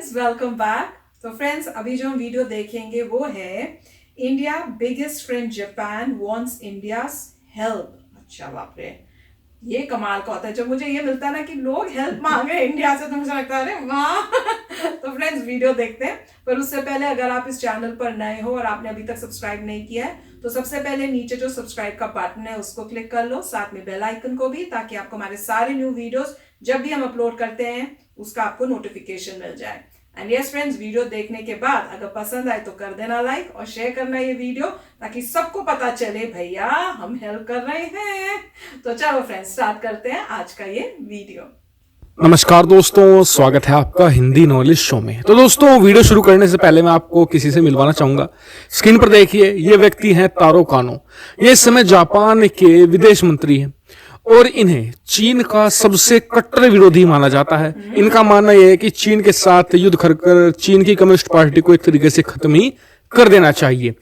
Friends, welcome back. तो friends, अभी जो हम वीडियो देखेंगे वो है India biggest friend Japan wants India's help. अच्छा बाप रे, ये कमाल का होता है जब मुझे ये मिलता है ना कि लोग हेल्प मांगे इंडिया से, तो मुझे लगता है अरे वाह। तो फ्रेंड्स, वीडियो देखते हैं, पर उससे पहले अगर आप इस चैनल पर नए हो और आपने अभी तक सब्सक्राइब नहीं किया है तो सबसे पहले नीचे जो सब्सक्राइब का बटन है उसको क्लिक कर लो, साथ में बेल आइकन को भी, ताकि आपको हमारे सारे न्यू वीडियोस जब भी हम अपलोड करते हैं उसका आपको नोटिफिकेशन मिल जाए। एंड यस फ्रेंड्स, वीडियो देखने के बाद अगर पसंद आए तो कर देना लाइक और शेयर करना ये वीडियो, ताकि सबको पता चले भैया हम हेल्प कर रहे हैं। तो चलो फ्रेंड्स, स्टार्ट करते हैं आज का ये वीडियो। नमस्कार दोस्तों, स्वागत है आपका हिंदी नॉलेज शो में। तो दोस्तों, वीडियो शुरू करने से पहले मैं आपको किसी से मिलवाना चाहूंगा। स्क्रीन पर देखिए, ये व्यक्ति हैं तारो कानो। ये इस समय जापान के विदेश मंत्री हैं और इन्हें चीन का सबसे कट्टर विरोधी माना जाता है। इनका मानना यह है कि चीन के साथ युद्ध कर चीन की कम्युनिस्ट पार्टी को एक तरीके से खत्म ही कर देना चाहिए।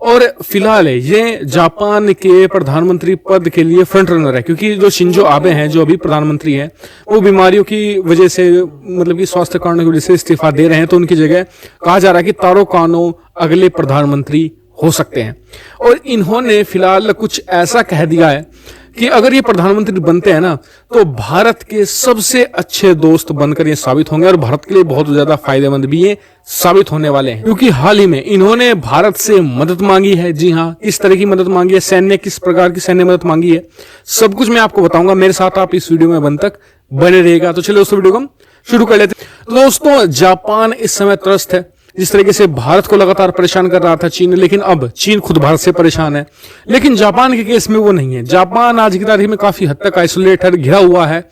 और फिलहाल ये जापान के प्रधानमंत्री पद के लिए फ्रंट रनर है, क्योंकि जो शिंजो आबे हैं, जो अभी प्रधानमंत्री हैं, वो बीमारियों की वजह से, मतलब कि स्वास्थ्य कारणों की वजह से इस्तीफा दे रहे हैं। तो उनकी जगह कहा जा रहा है कि तारो कानो अगले प्रधानमंत्री हो सकते हैं। और इन्होंने फिलहाल कुछ ऐसा कह दिया है कि अगर ये प्रधानमंत्री बनते हैं ना, तो भारत के सबसे अच्छे दोस्त बनकर ये साबित होंगे और भारत के लिए बहुत ज्यादा फायदेमंद भी ये साबित होने वाले हैं। क्योंकि हाल ही में इन्होंने भारत से मदद मांगी है। जी हाँ, किस तरह की मदद मांगी है, सैन्य, किस प्रकार की सैन्य मदद मांगी है, सब कुछ मैं आपको बताऊंगा। मेरे साथ आप इस वीडियो में बंद तक बने रहेगा। तो चलिए दोस्तों, वीडियो को हम शुरू कर लेते हैं। तो दोस्तों, जापान इस समय त्रस्त है। जिस तरीके से भारत को लगातार परेशान कर रहा था चीन, लेकिन अब चीन खुद भारत से परेशान है। लेकिन जापान के केस में वो नहीं है। जापान आज की तारीख में काफी हद तक आइसोलेटेड, घिरा हुआ है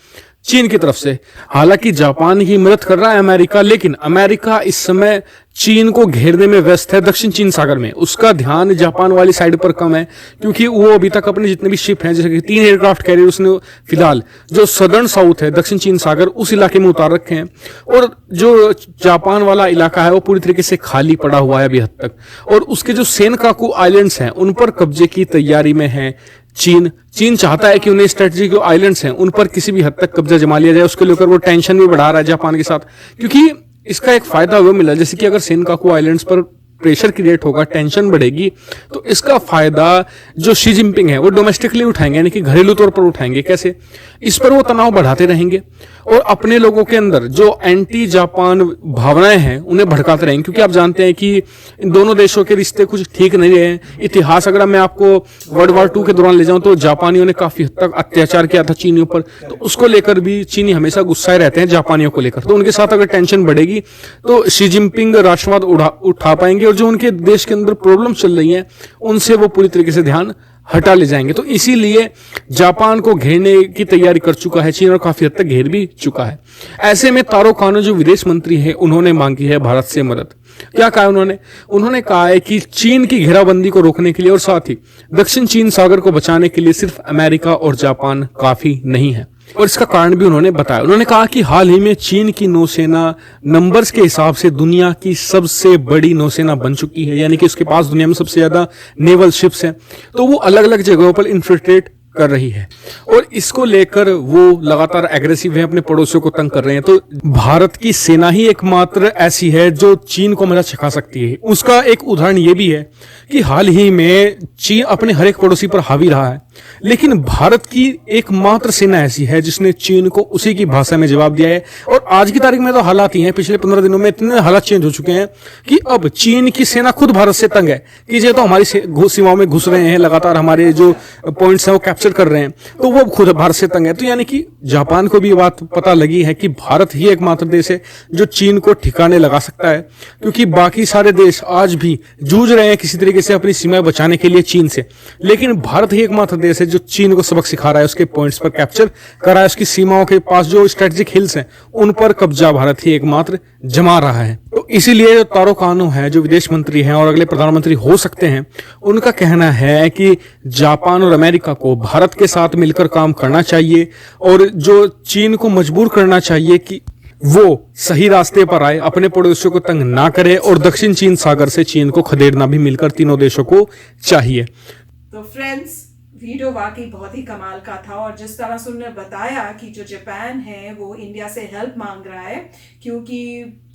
चीन की तरफ से। हालांकि जापान की मदद कर रहा है अमेरिका, लेकिन अमेरिका इस समय चीन को घेरने में व्यस्त है दक्षिण चीन सागर में। उसका ध्यान जापान वाली साइड पर कम है, क्योंकि वो अभी तक अपने जितने भी शिप हैं, जैसे कि 3 एयरक्राफ्ट कैरियर उसने फिलहाल जो सदर्न साउथ है, दक्षिण चीन सागर, उस इलाके में उतार रखे हैं। और जो जापान वाला इलाका है वो पूरी तरीके से खाली पड़ा हुआ है अभी हद तक। और उसके जो सेनकाकू आइलैंड्स हैं उन पर कब्जे की तैयारी में है चीन चाहता है कि उन्हें स्ट्रेटेजिक जो आइलैंड्स हैं उन पर किसी भी हद तक कब्जा जमा लिया जाए। उसके लेकर वो टेंशन भी बढ़ा रहा है जापान के साथ, क्योंकि इसका एक फायदा वो मिला, जैसे कि अगर सेनकाकू आइलैंड्स पर प्रेशर क्रिएट होगा, टेंशन बढ़ेगी, तो इसका फायदा जो शी जिनपिंग है वो डोमेस्टिकली उठाएंगे, यानी कि घरेलू तौर पर उठाएंगे। कैसे? इस पर वो तनाव बढ़ाते रहेंगे और अपने लोगों के अंदर जो एंटी जापान भावनाएं हैं उन्हें भड़काते रहेंगे। क्योंकि आप जानते हैं कि इन दोनों देशों के रिश्ते कुछ ठीक नहीं रहे। इतिहास अगर मैं आपको वर्ल्ड वॉर 2 के दौरान ले जाऊं तो जापानियों ने काफी हद तक अत्याचार किया था चीनियों पर, तो उसको लेकर भी चीनी हमेशा गुस्साए रहते हैं जापानियों को लेकर। तो उनके साथ अगर टेंशन बढ़ेगी तो शी जिनपिंग राष्ट्रवाद उठा पाएंगे और जो उनके देश के अंदर प्रॉब्लम चल रही हैं उनसे वो पूरी तरीके से ध्यान हटा ले जाएंगे। तो इसीलिए जापान को घेरने की तैयारी कर चुका है चीन और काफी हद तक घेर भी चुका है। ऐसे में तारो कानो जो विदेश मंत्री है उन्होंने मांगी है भारत से मदद। क्या कहा उन्होंने कहा है कि चीन की घेराबंदी को रोकने के लिए और साथ ही दक्षिण चीन सागर को बचाने के लिए सिर्फ अमेरिका और जापान काफी नहीं है। और इसका कारण भी उन्होंने बताया। उन्होंने कहा कि हाल ही में चीन की नौसेना नंबर्स के हिसाब से दुनिया की सबसे बड़ी नौसेना बन चुकी है, यानी कि उसके पास दुनिया में सबसे ज्यादा नेवल शिप्स हैं। तो वो अलग अलग जगहों पर इन्फिल्ट्रेट कर रही है और इसको लेकर वो लगातार एग्रेसिव है, अपने पड़ोसियों को तंग कर रहे हैं। तो भारत की सेना ही एकमात्र ऐसी है जो चीन को मजा चखा सकती है। उसका एक उदाहरण ये भी है कि हाल ही में चीन अपने हर एक पड़ोसी पर हावी रहा है, लेकिन भारत की एकमात्र सेना ऐसी है जिसने चीन को उसी की भाषा में जवाब दिया है। और आज की तारीख में तो हालात ही हैं, पिछले 15 दिनों में इतने हालात चेंज हो चुके हैं कि अब चीन की सेना खुद भारत से तंग है कि ये तो हमारी सीमाओं में घुस रहे हैं, लगातार हमारे जो पॉइंट्स हैं वो कैप्चर कर रहे हैं, तो वो खुद भारत से तंग है। तो यानी कि जापान को भी ये बात पता लगी है कि भारत ही एकमात्र देश है जो चीन को ठिकाने लगा सकता है, क्योंकि बाकी सारे देश आज भी जूझ रहे हैं किसी तरीके से अपनी सीमाएं बचाने के लिए चीन से, लेकिन भारत ही एकमात्र देश है जो चीन को सबक सिखा रहा है, उसके पॉइंट्स पर कैप्चर कर रहा है, उसकी सीमाओं के पास जो स्ट्रेटेजिक हिल्स हैं उन पर कब्जा भारत ही एकमात्र जमा रहा है। तो इसीलिए जो तारो कानो है, जो विदेश मंत्री हैं और अगले प्रधानमंत्री हो सकते हैं, उनका कहना है कि जापान और अमेरिका को भारत के साथ मिलकर काम करना चाहिए और जो चीन को मजबूर करना चाहिए कि वो सही रास्ते पर आए, अपने पड़ोसियों को तंग ना करे और दक्षिण चीन सागर से चीन को खदेड़ना भी मिलकर तीनों देशों को चाहिए। तो फ्रेंड्स, वीडियो वाकई बहुत ही कमाल का था। और जिस तरह से उन्होंने बताया कि जो जापान है वो इंडिया से हेल्प मांग रहा है, क्योंकि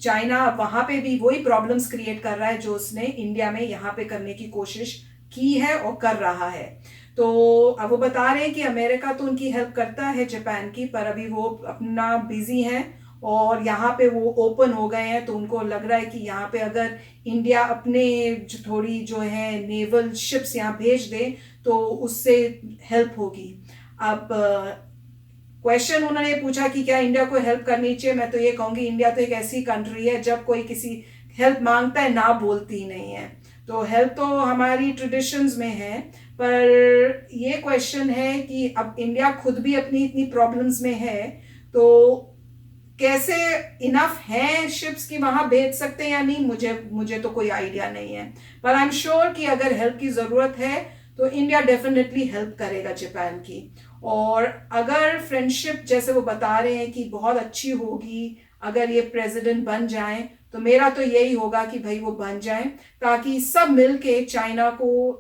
चाइना वहाँ पे भी वही प्रॉब्लम्स क्रिएट कर रहा है जो उसने इंडिया में यहाँ पे करने की कोशिश की है और कर रहा है। तो अब वो बता रहे हैं कि अमेरिका तो उनकी हेल्प करता है जापान की, पर अभी वो अपना बिजी हैं और यहाँ पे वो ओपन हो गए हैं। तो उनको लग रहा है कि यहाँ पे अगर इंडिया अपने थोड़ी जो है नेवल शिप्स यहाँ भेज दे तो उससे हेल्प होगी। अब क्वेश्चन उन्होंने पूछा कि क्या इंडिया को हेल्प करनी चाहिए। मैं तो ये कहूँगी इंडिया तो एक ऐसी कंट्री है जब कोई किसी हेल्प मांगता है ना बोलती नहीं है। तो हेल्प तो हमारी ट्रेडिशंस में है, पर ये क्वेश्चन है कि अब इंडिया खुद भी अपनी इतनी प्रॉब्लम्स में है, तो कैसे इनफ है शिप्स की वहां भेज सकते हैं या नहीं, मुझे मुझे तो कोई आइडिया नहीं है। पर आई एम श्योर कि अगर हेल्प की जरूरत है तो इंडिया डेफिनेटली हेल्प करेगा जापान की। और अगर फ्रेंडशिप जैसे वो बता रहे हैं कि बहुत अच्छी होगी अगर ये प्रेसिडेंट बन जाए, तो मेरा तो यही होगा कि भाई वो बन जाए ताकि सब मिलके चाइना को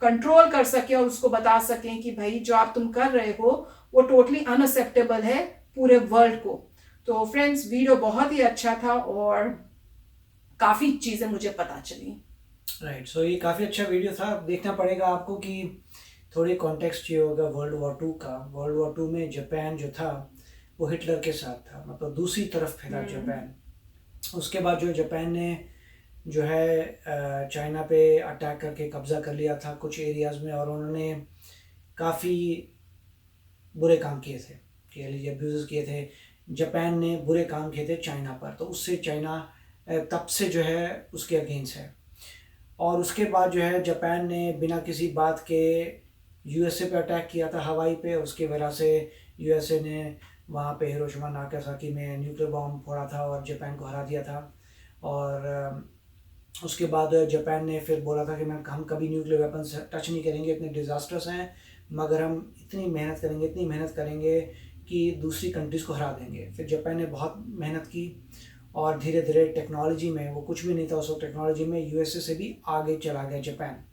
कंट्रोल कर सके और उसको बता सकें कि भाई जो आप तुम कर रहे हो वो टोटली अनअक्सेप्टेबल है पूरे वर्ल्ड को। तो फ्रेंड्स, वीडियो बहुत ही अच्छा था और काफी चीजें मुझे पता चली। राइट, सो ये काफ़ी अच्छा वीडियो था। देखना पड़ेगा आपको कि थोड़ी कॉन्टेक्स्ट चाहिए होगा वर्ल्ड वॉर टू का। वर्ल्ड वॉर टू में जापान जो था वो हिटलर के साथ था, मतलब दूसरी तरफ फैला जापान। उसके बाद जो जापान ने जो है चाइना पे अटैक करके कब्जा कर लिया था कुछ एरियाज़ में, और उन्होंने काफ़ी बुरे काम किए थे, कह लीजिए अब्यूज़ किए थे। जापान ने बुरे काम किए थे चाइना पर, तो उससे चाइना तब से जो है उसके अगेंस्ट है। और उसके बाद जो है जापान ने बिना किसी बात के यूएसए पे अटैक किया था हवाई पे। उसकी वजह से यूएसए ने वहाँ पे हिरोशिमा नागासाकी में न्यूक्लियर बॉम्ब फोड़ा था और जापान को हरा दिया था। और उसके बाद जापान ने फिर बोला था कि हम कभी न्यूक्लियर वेपन्स टच नहीं करेंगे, इतने डिज़ास्टर्स हैं, मगर हम इतनी मेहनत करेंगे कि दूसरी कंट्रीज़ को हरा देंगे। फिर जापान ने बहुत मेहनत की और धीरे धीरे टेक्नोलॉजी में, वो कुछ भी नहीं था उस वक्त टेक्नोलॉजी में, यूएसए से भी आगे चला गया जापान।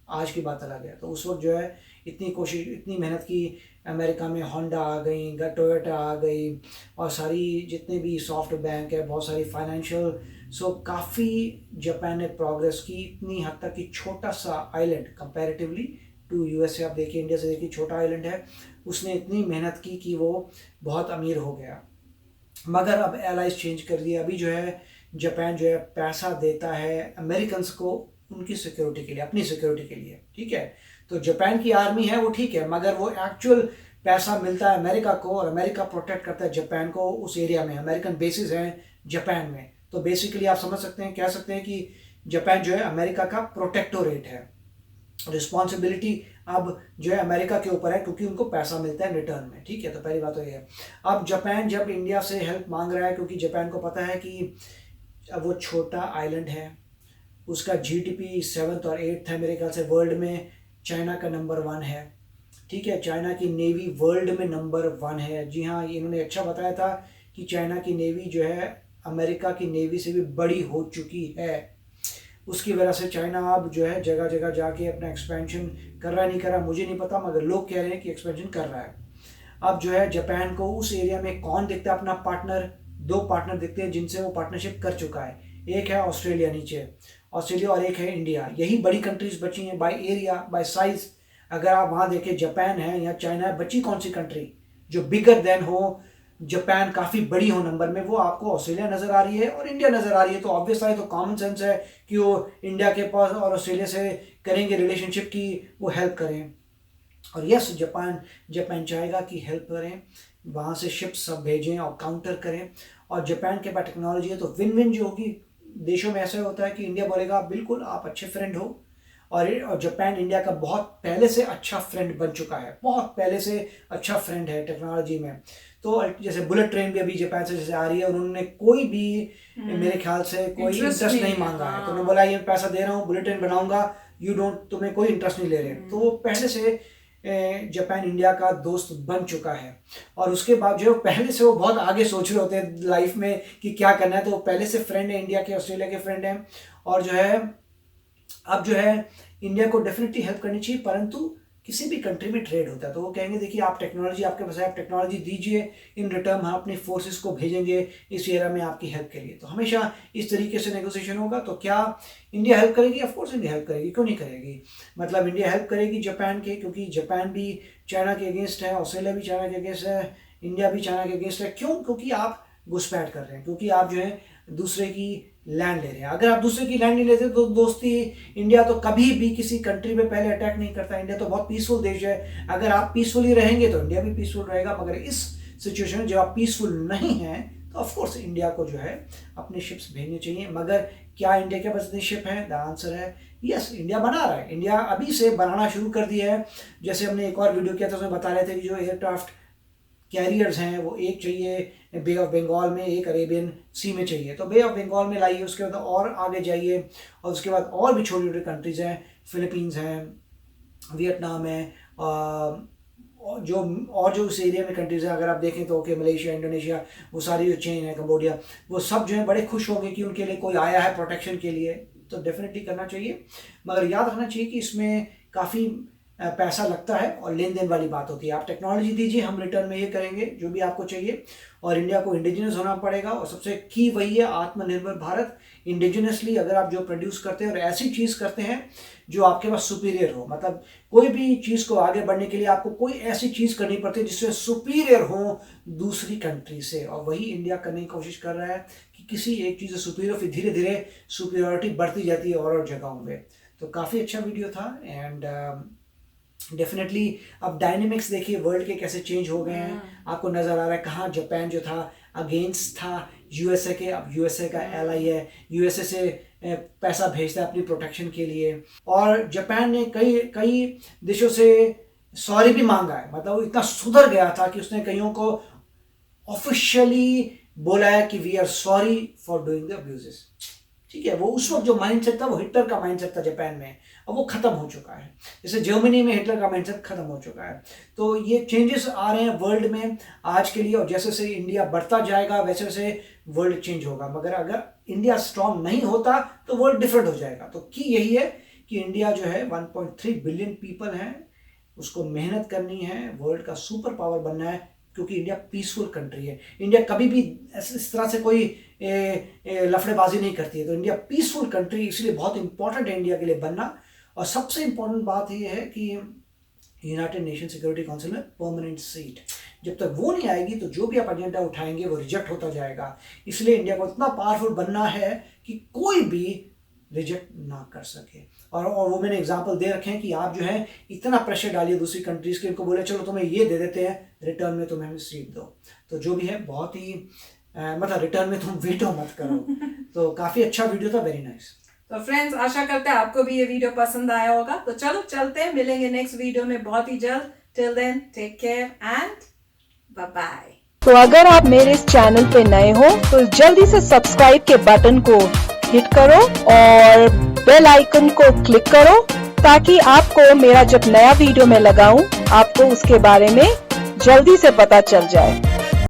आज की बात अलग है। तो उस वक्त जो है इतनी कोशिश, इतनी मेहनत की, अमेरिका में होंडा आ गई, टोयोटा आ गई, और सारी जितने भी सॉफ्ट बैंक है, बहुत सारी फाइनेंशियल, सो काफ़ी जापान ने प्रोग्रेस की इतनी हद तक कि छोटा सा आइलैंड कंपैरेटिवली टू यूएसए, आप देखिए इंडिया से देखिए छोटा आइलैंड है, उसने इतनी मेहनत की कि वो बहुत अमीर हो गया। मगर अब एलाइज चेंज कर दिया। अभी जो है जापान जो है पैसा देता है अमेरिकन्स को उनकी सिक्योरिटी के लिए, अपनी सिक्योरिटी के लिए, ठीक है। तो जापान की आर्मी है वो ठीक है, मगर वो एक्चुअल पैसा मिलता है अमेरिका को, और अमेरिका प्रोटेक्ट करता है जापान को उस एरिया में। अमेरिकन बेसिस हैं जापान में, तो बेसिकली आप समझ सकते हैं, कह सकते हैं कि जापान जो है अमेरिका का प्रोटेक्टोरेट है। रिस्पॉन्सिबिलिटी अब जो है अमेरिका के ऊपर है, क्योंकि उनको पैसा मिलता है रिटर्न में, ठीक है। तो पहली बात तो ये है। अब जापान जब इंडिया से हेल्प मांग रहा है, क्योंकि जापान को पता है कि अब वो छोटा आइलैंड है, उसका जीडीपी 7th और 8th है मेरे ख्याल से वर्ल्ड में, चाइना का नंबर 1 है, ठीक है। चाइना की नेवी वर्ल्ड में नंबर 1 है। जी हाँ, इन्होंने अच्छा बताया था कि चाइना की नेवी जो है अमेरिका की नेवी से भी बड़ी हो चुकी है। उसकी वजह से चाइना अब जो है जगह जगह जाके अपना एक्सपेंशन कर रहा है, नहीं कर रहा मुझे नहीं पता, मगर लोग कह रहे हैं कि एक्सपेंशन कर रहा है। अब जो है जापान को उस एरिया में कौन दिखता है अपना पार्टनर, 2 पार्टनर दिखते हैं जिनसे वो पार्टनरशिप कर चुका है। एक है ऑस्ट्रेलिया नीचे, ऑस्ट्रेलिया, और एक है इंडिया। यही बड़ी कंट्रीज बची हैं बाय एरिया, बाय साइज। अगर आप वहाँ देखें, जापान है या चाइना है, बची कौन सी कंट्री जो बिगर देन हो, जापान काफ़ी बड़ी हो नंबर में, वो आपको ऑस्ट्रेलिया नज़र आ रही है और इंडिया नज़र आ रही है। तो ऑब्वियस है, तो कॉमन सेंस है कि वो इंडिया के पास और ऑस्ट्रेलिया से करेंगे रिलेशनशिप की, वो हेल्प करें। और यस, जापान चाहेगा कि हेल्प करें, वहाँ से शिप्स सब भेजें और काउंटर करें। और जापान के पास टेक्नोलॉजी है, तो विन विन जो होगी। देशों में ऐसा होता है कि इंडिया बोलेगा बिल्कुल आप अच्छे फ्रेंड हो, और जापान इंडिया का बहुत पहले से अच्छा फ्रेंड बन चुका है, बहुत पहले से अच्छा फ्रेंड है टेक्नोलॉजी में। तो जैसे बुलेट ट्रेन भी अभी जापान से जैसे आ रही है, उन्होंने कोई भी मेरे ख्याल से कोई इंटरेस्ट नहीं मांगा है। तो उन्होंने बोला ये पैसा दे रहा हूँ, बुलेट ट्रेन बनाऊंगा, तुम्हें कोई इंटरेस्ट नहीं ले रहे। तो वो पहले से जापान इंडिया का दोस्त बन चुका है। और उसके बाद जो पहले से वो बहुत आगे सोच रहे होते हैं लाइफ में कि क्या करना है, तो वो पहले से फ्रेंड है इंडिया के, ऑस्ट्रेलिया के फ्रेंड हैं। और जो है अब जो है इंडिया को डेफिनेटली हेल्प करनी चाहिए, परंतु किसी भी कंट्री में ट्रेड होता है तो वो कहेंगे देखिए आप टेक्नोलॉजी आपके पास है, आप टेक्नोलॉजी दीजिए, इन रिटर्न हम अपने फोर्सेस को भेजेंगे इस एरा में आपकी हेल्प के लिए। तो हमेशा इस तरीके से नेगोशिएशन होगा। तो क्या इंडिया हेल्प करेगी? ऑफ कोर्स इंडिया हेल्प करेगी, क्यों नहीं करेगी। मतलब इंडिया हेल्प करेगी जापान के, क्योंकि जापान भी चाइना के अगेंस्ट है, ऑस्ट्रेलिया भी चाइना के अगेंस्ट है, इंडिया भी चाइना के अगेंस्ट है। क्यों? क्योंकि आप घुसपैठ कर रहे हैं, क्योंकि आप जो है दूसरे की लैंड ले रहे हैं। अगर आप दूसरे की लैंड नहीं लेते तो दोस्ती, इंडिया तो कभी भी किसी कंट्री पे पहले अटैक नहीं करता। इंडिया तो बहुत पीसफुल देश है। अगर आप पीसफुली रहेंगे तो इंडिया भी पीसफुल रहेगा। मगर इस सिचुएशन में जब आप पीसफुल नहीं हैं तो ऑफकोर्स इंडिया को जो है अपने शिप्स भेजने चाहिए। मगर क्या इंडिया के पास इतनी शिप है? द आंसर है यस, इंडिया बना रहा है। इंडिया अभी से बनाना शुरू कर दिया है। जैसे हमने एक और वीडियो किया था उसमें बता रहे थे कि जो एयरक्राफ्ट कैरियर्स हैं वो एक चाहिए बे ऑफ बंगाल में, एक अरेबियन सी में चाहिए। तो बे ऑफ बंगाल में लाइए, उसके बाद और आगे जाइए और उसके बाद और भी छोटी छोटी कंट्रीज़ हैं, फिलीपींस हैं, वियतनाम है, जो उस एरिया में कंट्रीज़ हैं अगर आप देखें तो ओके, मलेशिया, इंडोनेशिया, वो सारी जो चेन है, कंबोडिया, वो सब जो है बड़े खुश होंगे कि उनके लिए कोई आया है प्रोटेक्शन के लिए। तो डेफिनेटली करना चाहिए। मगर याद रखना चाहिए कि इसमें काफ़ी पैसा लगता है और लेन देन वाली बात होती है। आप टेक्नोलॉजी दीजिए, हम रिटर्न में ये करेंगे जो भी आपको चाहिए। और इंडिया को इंडिजिनस होना पड़ेगा और सबसे की वही है आत्मनिर्भर भारत। इंडिजिनसली अगर आप जो प्रोड्यूस करते हैं और ऐसी चीज़ करते हैं जो आपके पास सुपीरियर हो, मतलब कोई भी चीज़ को आगे बढ़ने के लिए आपको कोई ऐसी चीज़ करनी पड़ती है जिससे सुपीरियर हो दूसरी कंट्री से, और वही इंडिया करने की कोशिश कर रहा है कि किसी एक चीज़ से सुपीरियर, फिर धीरे धीरे सुपीरियरिटी बढ़ती जाती है और जगहों में। तो काफ़ी अच्छा वीडियो था एंड डेफिनेटली अब डायनेमिक्स देखिए वर्ल्ड के कैसे चेंज हो गए हैं। आपको नज़र आ रहा है कहाँ जापान जो था अगेंस्ट था यूएसए के, अब यूएसए का एलाई है, यूएसए से पैसा भेजता है अपनी प्रोटेक्शन के लिए। और जापान ने कई देशों से सॉरी भी मांगा है। मतलब वो इतना सुधर गया था कि उसने कईयों को ऑफिशियली बोला है कि we are sorry for doing the abuses. ठीक है, वो उस वक्त जो माइंडसेट था वो हिटलर का माइंडसेट था जापान में, अब वो खत्म हो चुका है। जैसे जर्मनी में हिटलर का माइंडसेट खत्म हो चुका है। तो ये चेंजेस आ रहे हैं वर्ल्ड में आज के लिए, और जैसे जैसे इंडिया बढ़ता जाएगा वैसे वैसे वर्ल्ड चेंज होगा। मगर अगर इंडिया स्ट्रांग नहीं होता तो वर्ल्ड डिफरेंट हो जाएगा। तो की यही है कि इंडिया जो है 1.3 बिलियन पीपल हैं, उसको मेहनत करनी है, वर्ल्ड का सुपर पावर बनना है, क्योंकि इंडिया पीसफुल कंट्री है। इंडिया कभी भी इस तरह से कोई लफड़ेबाजी नहीं करती है। तो इंडिया पीसफुल कंट्री, इसलिए बहुत इंपॉर्टेंट है इंडिया के लिए बनना। और सबसे इंपॉर्टेंट बात यह है कि यूनाइटेड नेशन सिक्योरिटी काउंसिल में परमानेंट सीट, जब तक वो नहीं आएगी तो जो भी आप एजेंडा उठाएंगे वो रिजेक्ट होता जाएगा। इसलिए इंडिया को इतना पावरफुल बनना है कि कोई भी रिजेक्ट ना कर सके। और वो मैंने एग्जांपल दे रखे हैं कि आप जो है इतना प्रेशर डालिए दूसरी कंट्रीज के, इनको बोले चलो तुम्हें ये दे देते हैं, रिटर्न में तुम्हें हमें सीट दो। तो जो भी है बहुत ही मतलब रिटर्न में तुम वीटो मत करो। तो काफ़ी अच्छा वीडियो था, वेरी नाइस। तो फ्रेंड्स आशा करते हैं आपको भी ये वीडियो पसंद आया होगा। तो चलो चलते हैं, मिलेंगे नेक्स्ट वीडियो में बहुत ही जल्द। Till then take care and bye bye. तो अगर आप मेरे इस चैनल पे नए हो तो जल्दी से सब्सक्राइब के बटन को हिट करो और बेल आइकन को क्लिक करो, ताकि आपको मेरा जब नया वीडियो मैं लगाऊं आपको उसके बारे में जल्दी से पता चल जाए।